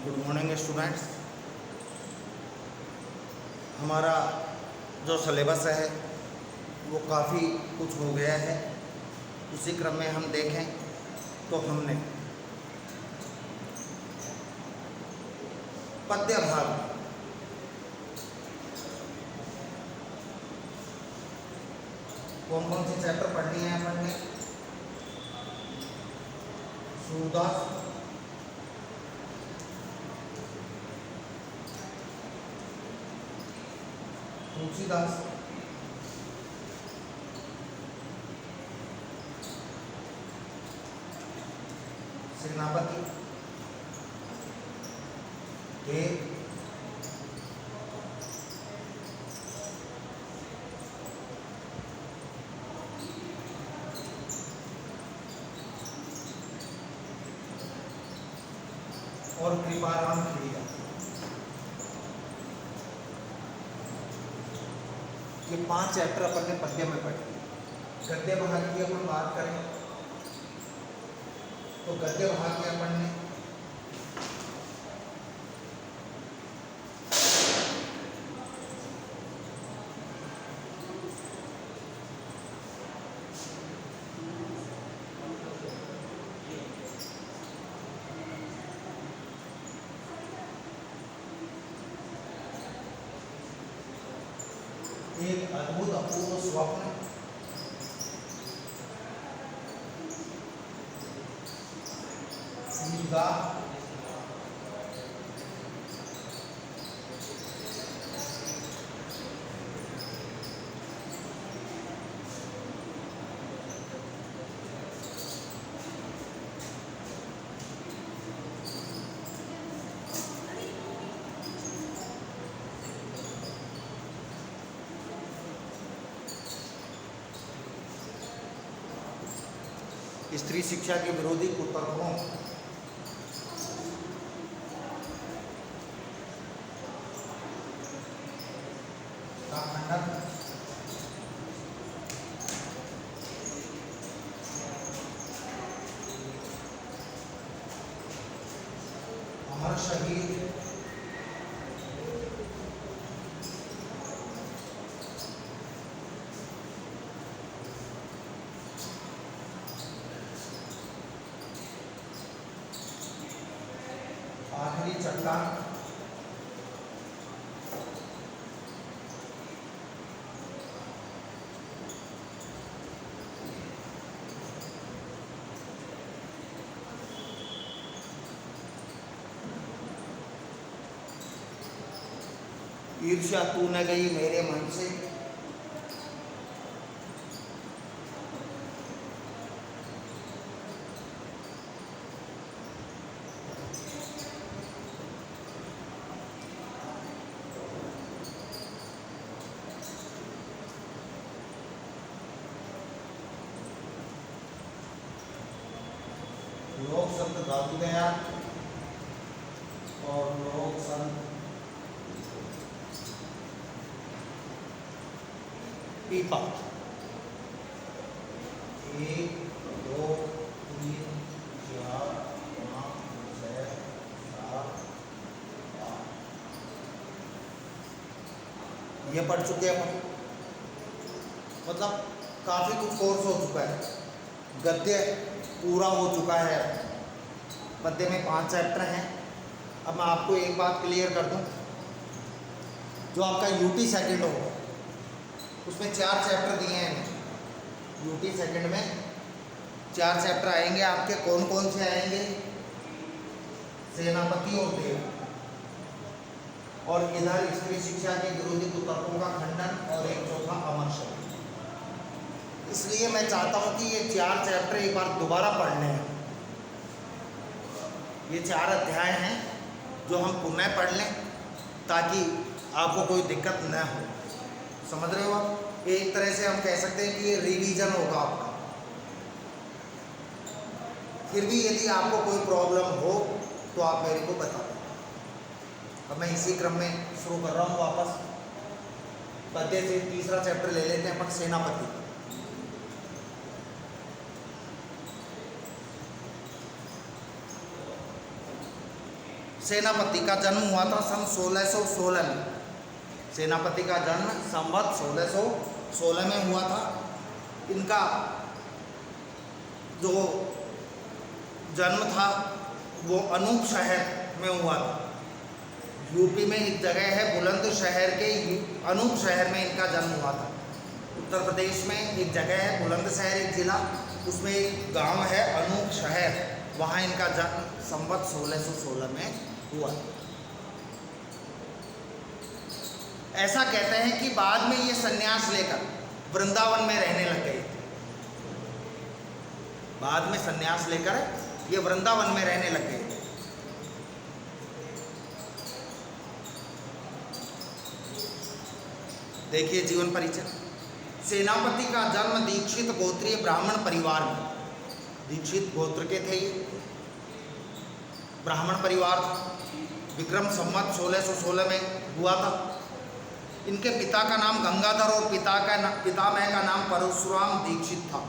Good morning students. हमारा जो syllabus है वो काफ़ी कुछ हो गया है। उसी क्रम में हम देखें तो हमने पद्य भाग कौन कौन से चैप्टर पढ़ लिए हैं अपन ने? सूरदास, तुलसीदास, सेनापति, देव, और कृपाराम खिड़िया। ये 5 चैप्टर अपन ने पद्य में पढ़े। गद्य भाग की अपन बात करें तो गद्य भाग में अपन ने एक अद्भुत अपूर्व स्वप्न, सीधा, स्त्री शिक्षा के विरोधी कुतर्कों का खंडन, अमर शहीद, आखिरी चट्टान, ईर्ष्या तू न गई मेरे मन से, लोक संत दादू दयाल और लोक संत पीपा। 1 2 3 4 5 6 7 8 ये पढ़ चुके हैं अपन। मतलब काफ़ी कुछ कोर्स हो चुका है। गद्य पूरा हो चुका है। पद्य में 5 चैप्टर हैं। अब मैं आपको एक बात क्लियर कर दूं, जो आपका यूटी सेकंड होगा उसमें 4 चैप्टर दिए हैं। यूटी सेकंड में 4 चैप्टर आएंगे आपके। कौन कौन से आएंगे? सेनापति और देव, और इधर स्त्री शिक्षा के विरोधी कुतर्कों का खंडन, और एक चौथा अमर शहीद। इसलिए मैं चाहता हूं कि ये 4 चैप्टर एक बार दोबारा पढ़ने हैं। ये 4 अध्याय हैं जो हम पुनः पढ़ लें ताकि आपको कोई दिक्कत न हो। समझ रहे हो आप? एक तरह से हम कह सकते हैं कि ये रिवीजन होगा आपका। फिर भी यदि आपको कोई प्रॉब्लम हो तो आप मेरे को बता दें। अब मैं इसी क्रम में शुरू कर रहा हूँ वापस। पद्य से तीसरा चैप्टर ले लेते हैं अपन, सेनापति। सेनापति का जन्म हुआ था सन 1616 में। सेनापति का जन्म संवत 1616 में हुआ था। इनका जो जन्म था वो अनूप शहर में हुआ था। यूपी में एक जगह है बुलंदशहर के अनूप शहर में इनका जन्म हुआ था। उत्तर प्रदेश में एक जगह है बुलंदशहर, एक जिला, उसमें एक गांव है अनूप शहर, वहाँ इनका जन्म संवत 1616 में हुआ। ऐसा कहते हैं कि बाद में ये संन्यास लेकर वृंदावन में रहने लग गए। बाद में संन्यास लेकर ये वृंदावन में रहने लग गए। देखिए जीवन परिचय। सेनापति का जन्म दीक्षित गोत्रीय ब्राह्मण परिवार में, दीक्षित गोत्र के थे ये, ब्राह्मण परिवार था। विक्रम संवत 1616 में हुआ था। इनके पिता का नाम गंगाधर और पितामह का नाम परशुराम दीक्षित था।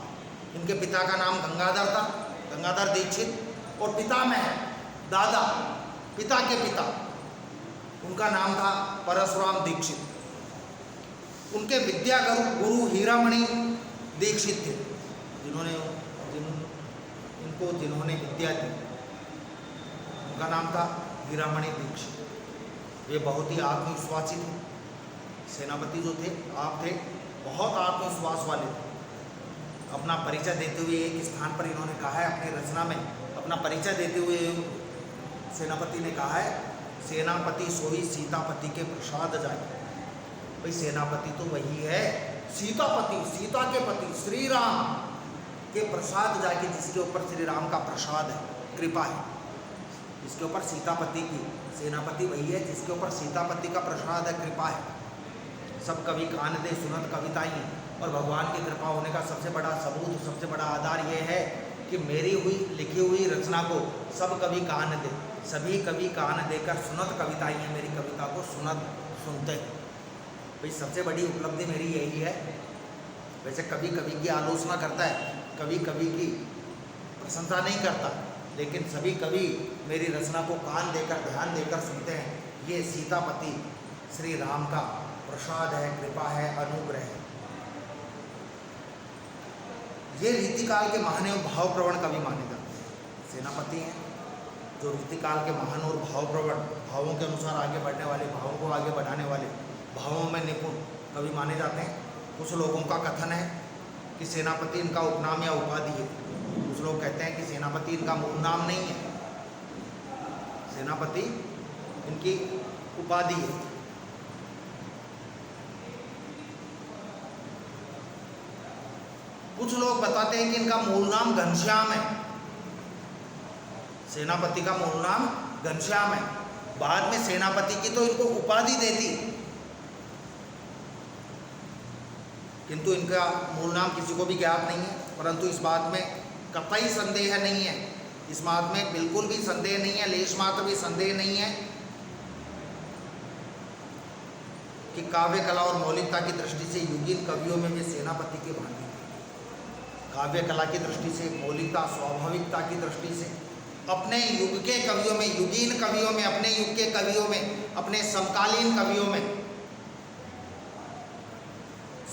इनके पिता का नाम गंगाधर था, गंगाधर दीक्षित, और पितामह दादा, पिता के पिता, उनका नाम था परशुराम दीक्षित। उनके विद्या गुरु हीरामणि दीक्षित थे, जिन्होंने विद्या दी, उनका नाम था हीरामणि दीक्षित। वे बहुत ही आत्मविश्वासी थे। सेनापति जो थे आप थे, बहुत आत्मविश्वास वाले थे। अपना परिचय देते हुए एक स्थान पर इन्होंने कहा है, अपनी रचना में अपना परिचय देते हुए सेनापति ने कहा है, सेनापति सोई सीतापति के प्रसाद जाए। भाई सेनापति तो वही है, सीतापति, सीता के पति श्री राम के प्रसाद जाके, जिसके ऊपर श्री राम का प्रसाद है, कृपा है, जिसके ऊपर सीतापति की, सेनापति वही है जिसके ऊपर सीतापति का प्रसाद है, कृपा है। सब कवि कान दे सुनत कविताएं, और भगवान की कृपा होने का सबसे बड़ा सबूत, सबसे बड़ा आधार ये है कि मेरी हुई लिखी हुई रचना को सब कवि कान दे, सभी कवि कान देकर सुनत कविताएं हैं, मेरी कविता को सुनते हैं। भाई सबसे बड़ी उपलब्धि मेरी यही है। वैसे कभी कवि की आलोचना करता है, कभी कवि की प्रशंसा नहीं करता, लेकिन सभी कवि मेरी रचना को कान देकर, ध्यान देकर सुनते हैं। ये सीतापति श्री राम का प्रसाद है, कृपा है, अनुग्रह है। ये रीतिकाल के महान और भावप्रवण कवि माने जाते हैं। सेनापति हैं जो रीतिकाल के महान और भावप्रवण, भावों के अनुसार आगे बढ़ने वाले, भावों को आगे बढ़ाने वाले, भावों में निपुण कवि माने जाते हैं। कुछ लोगों का कथन है कि सेनापति इनका उपनाम या उपाधि है। कुछ लोग कहते हैं कि सेनापति इनका मूल नाम नहीं है, सेनापति इनकी उपाधि है। कुछ लोग बताते हैं कि इनका मूल नाम घनश्याम है, सेनापति का मूल नाम घनश्याम है। बाद में सेनापति की तो इनको उपाधि दे दी, किंतु इनका मूल नाम किसी को भी ज्ञात नहीं है। परंतु इस बात में कतई संदेह नहीं है, इस बात में बिल्कुल भी संदेह नहीं है, लेश मात्र भी संदेह नहीं है कि काव्य कला और मौलिकता की दृष्टि से युगीन कवियों में वे सेनापति के भांति थे। काव्य कला की दृष्टि से, मौलिकता, स्वाभाविकता की दृष्टि से, अपने युग के कवियों में, युगीन कवियों में, अपने युग के कवियों में, अपने समकालीन कवियों में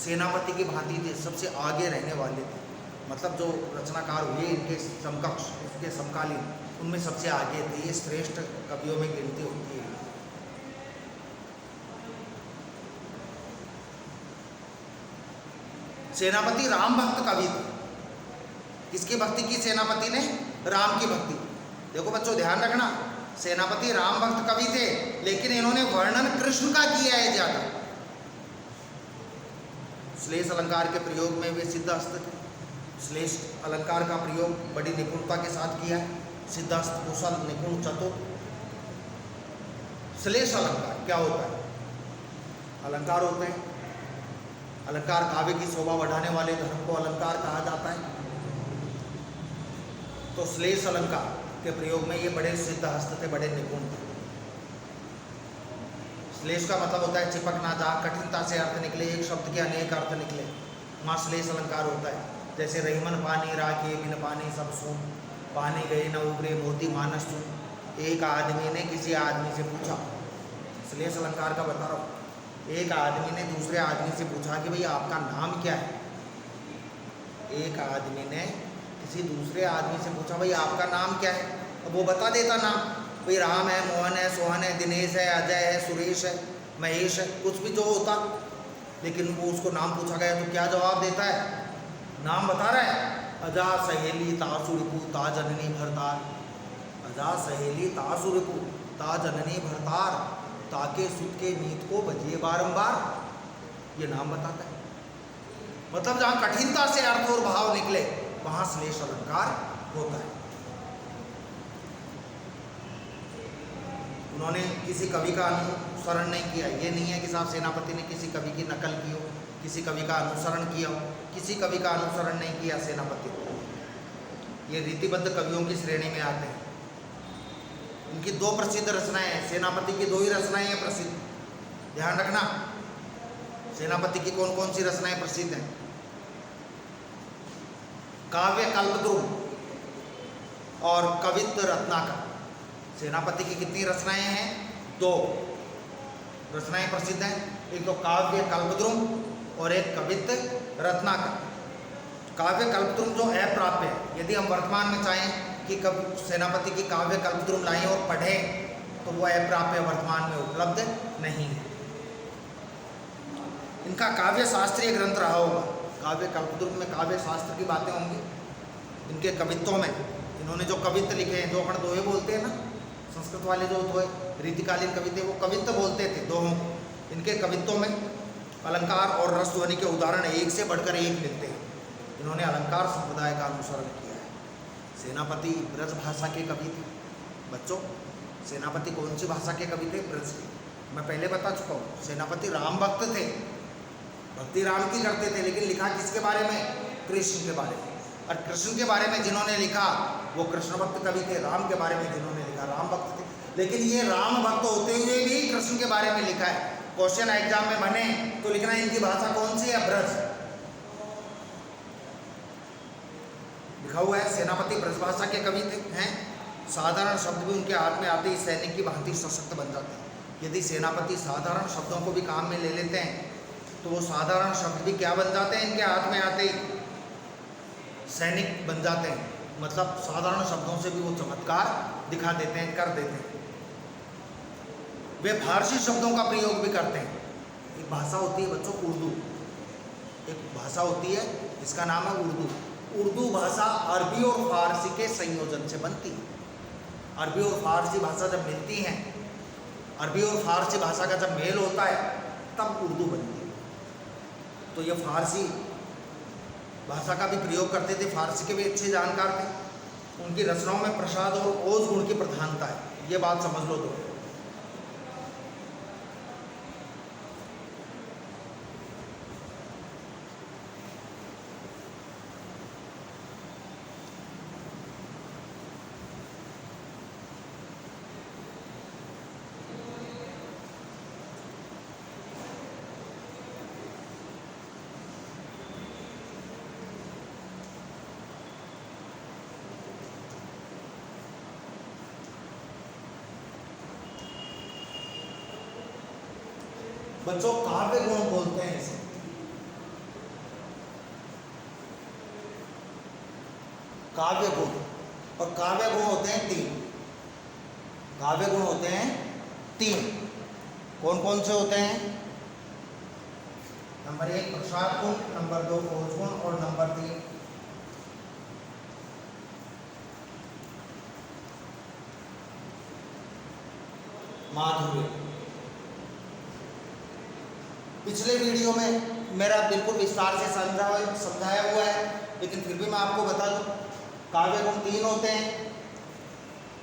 सेनापति की भांति थे, सबसे आगे रहने वाले थे। मतलब जो रचनाकार हुए इनके समकक्ष, इसके समकालीन, उनमें सबसे आगे थे। ये श्रेष्ठ कवियों में गिनती होती है। सेनापति राम भक्त कवि थे। किसकी भक्ति की सेनापति ने? राम की भक्ति। देखो बच्चों ध्यान रखना, सेनापति राम भक्त कवि थे, लेकिन इन्होंने वर्णन कृष्ण का किया है ज्यादा। श्लेष अलंकार के प्रयोग में वे सिद्धहस्त थे। श्लेष अलंकार का प्रयोग बड़ी निपुणता के साथ किया है। सिद्धहस्त, कुशल, निपुण, चतुर। श्लेष अलंकार क्या होता है? अलंकार होते हैं, अलंकार काव्य की शोभा बढ़ाने वाले धर्म को अलंकार कहा जाता है। तो श्लेष अलंकार के प्रयोग में ये बड़े सिद्धहस्त थे, बड़े निपुण थे। श्लेष का मतलब होता है चिपकना, जहाँ कठिनता से अर्थ निकले, एक शब्द के अनेक अर्थ निकले, वहाँ श्लेष अलंकार होता है। जैसे रहीमन पानी राखे बिन पानी सब सून, पानी गए न उगरे मोती मानस सून। एक आदमी ने किसी आदमी से पूछा, श्लेष अलंकार का बता रहा हूँ। एक आदमी ने दूसरे आदमी से पूछा कि भाई आपका नाम क्या है। एक आदमी ने किसी दूसरे आदमी से पूछा भाई आपका नाम क्या है। अब वो बता देता नाम, भाई राम है, मोहन है, सोहन है, दिनेश है, अजय है, सुरेश है, महेश है, कुछ भी जो होता। लेकिन वो उसको नाम पूछा गया तो क्या जवाब देता है? नाम बता रहा है, अजा सहेली तासु रिपु ता जननी भरतार। अजा सहेली तासु रिपु ता जननी भरतार, ताके सुत के मीत को बजिए बारंबार। ये नाम बताता है। मतलब जहाँ कठिनता से अर्थ और भाव निकले वहाँ श्लेष अलंकार होता है। उन्होंने किसी कवि का अनुसरण नहीं किया। ये नहीं है कि साहब सेनापति ने किसी कवि की नकल की हो, किसी कवि का अनुसरण किया हो। किसी कवि का अनुसरण नहीं किया सेनापति। ये रीतिबद्ध कवियों की श्रेणी में आते हैं। इनकी दो प्रसिद्ध रचनाएं हैं। सेनापति की दो ही रचनाएं हैं प्रसिद्ध, ध्यान रखना। सेनापति की कौन कौन सी रचनाएं प्रसिद्ध हैं? काव्य कल्पद्रुम और कवित्व रत्नाकर। सेनापति की कितनी रचनाएं हैं? दो रचनाएं प्रसिद्ध हैं। एक तो काव्य कल्पद्रुम और एक कवित्व रत्नाकर। काव्य कल्पद्रुम जो अप्राप्य है, यदि हम वर्तमान में चाहें कि कब सेनापति की काव्य कल्पद्रुम लाएं और पढ़ें तो वो अप्राप्य वर्तमान में उपलब्ध नहीं है। इनका काव्य शास्त्रीय ग्रंथ रहा होगा। काव्य कल्पद्रुम में काव्य शास्त्र की बातें होंगी। इनके कवित्वों में इन्होंने जो कवित्व लिखे हैं, जो अपन दोहे बोलते हैं ना, संस्कृत वाले जो दोहे रीतिकालीन कवि थे वो कवित्व बोलते थे दोहों को। इनके कवित्वों में अलंकार और रस ध्वनि के उदाहरण एक से बढ़कर एक मिलते हैं। इन्होंने अलंकार संप्रदाय का अनुसरण किया है। सेनापति ब्रज भाषा के कवि थे। बच्चों, सेनापति कौन सी भाषा के कवि थे? ब्रज के। मैं पहले बता चुका हूँ, सेनापति राम भक्त थे, भक्ति राम की करते थे। लेकिन लिखा किसके बारे में? कृष्ण के बारे में। और कृष्ण के बारे में जिन्होंने लिखा वो कृष्ण भक्त कवि थे। राम के बारे में जिन्होंने लिखा राम भक्त थे। लेकिन ये राम भक्त होते हुए भी कृष्ण के बारे में लिखा है। क्वेश्चन एग्जाम में बने तो लिखना इनकी भाषा कौन सी है? ब्रज। लिखा हुआ है सेनापति ब्रजभाषा के कवि थे हैं। साधारण शब्द भी उनके हाथ में आते ही सैनिक की भांति सशक्त बन जाते हैं। यदि सेनापति साधारण शब्दों को भी काम में ले लेते हैं तो वो साधारण शब्द भी क्या बन जाते हैं? इनके हाथ में आते ही सैनिक बन जाते हैं। मतलब साधारण शब्दों से भी वो चमत्कार दिखा देते हैं, कर देते हैं। वे फारसी शब्दों का प्रयोग भी करते हैं। एक भाषा होती है बच्चों उर्दू, एक भाषा होती है जिसका नाम है उर्दू। उर्दू भाषा अरबी और फारसी के संयोजन से बनती है। अरबी और फारसी भाषा जब मिलती हैं, अरबी और फारसी भाषा का जब मेल होता है तब उर्दू बनती है। तो ये फारसी भाषा का भी प्रयोग करते थे। फारसी के भी अच्छे जानकार थे। उनकी रचनाओं में प्रसाद और ओज गुण की प्रधानता है, ये बात समझ लो। तो बच्चों काव्य गुण बोलते हैं इसे। काव्य गुण, और काव्य गुण होते हैं तीन। काव्य गुण होते हैं तीन। कौन कौन से होते हैं? नंबर 1 प्रसाद गुण, नंबर 2 ओज गुण और नंबर 3 माधुर्य। पिछले वीडियो में मेरा बिल्कुल विस्तार से समझाया हुआ है, लेकिन फिर भी मैं आपको बता दूं। काव्य गुण 3 होते हैं।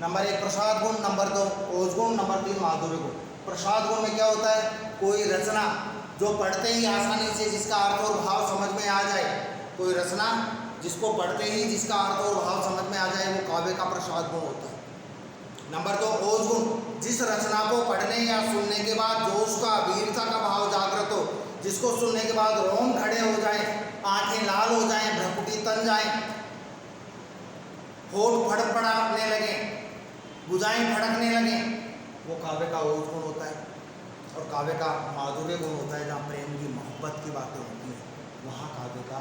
नंबर 1 प्रसाद गुण, नंबर 2 ओज गुण, नंबर 3 माधुर्य गुण। प्रसाद गुण में क्या होता है? कोई रचना जो पढ़ते ही आसानी से जिसका अर्थ और भाव समझ में आ जाए, कोई रचना जिसको पढ़ते ही जिसका अर्थ और भाव समझ में आ जाए, वो काव्य का प्रसाद गुण होता है। नंबर 2 ओज गुण, जिस रचना को पढ़ने या सुनने के बाद जोश का, वीरता का भाव जागृत हो, जिसको सुनने के बाद रोम खड़े हो जाए, आंखें लाल हो जाएं, भ्रकुटी तन जाए, होठ फड़फड़ाने लगे, भुजाएं फड़कने लगे, वो काव्य का ओज गुण होता है। और काव्य का माधुर्य गुण होता है, जहाँ प्रेम की मोहब्बत की बातें होती हैं वहाँ काव्य का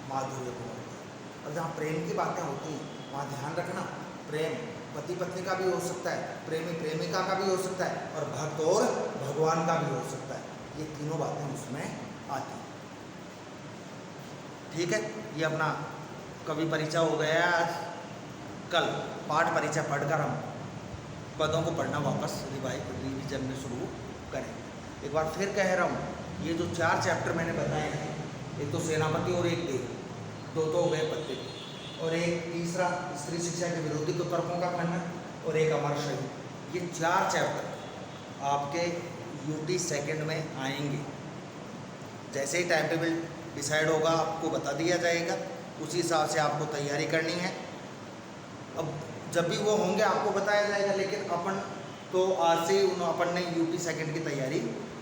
माधुर्य गुण होता है। और जहाँ प्रेम की बातें होती हैं वहाँ ध्यान रखना, प्रेम पति पत्नी का भी हो सकता है, प्रेमी प्रेमिका का भी हो सकता है, और भक्त और भगवान का भी हो सकता है। ये तीनों बातें उसमें आती हैं। ठीक है, ये अपना कवि परिचय हो गया। आज कल पाठ परिचय पढ़कर हम पदों को पढ़ना वापस रिवीजन में शुरू करेंगे। एक बार फिर कह रहा हूँ, ये जो 4 चैप्टर मैंने बताए हैं, एक तो सेनापति और एक देव, 2 तो हो गए पत्ते, और एक तीसरा स्त्री शिक्षा के विरोधी कुतर्कों का खंडन, और एक अमर शहीद। ये 4 चैप्टर आपके यूटी सेकंड में आएंगे। जैसे ही टाइम टेबल डिसाइड होगा आपको बता दिया जाएगा, उसी हिसाब से आपको तैयारी करनी है। अब जब भी वो होंगे आपको बताया जाएगा, लेकिन अपन तो आज से ही अपन ने यूटी सेकंड की तैयारी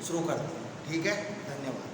शुरू कर दी। ठीक है, धन्यवाद।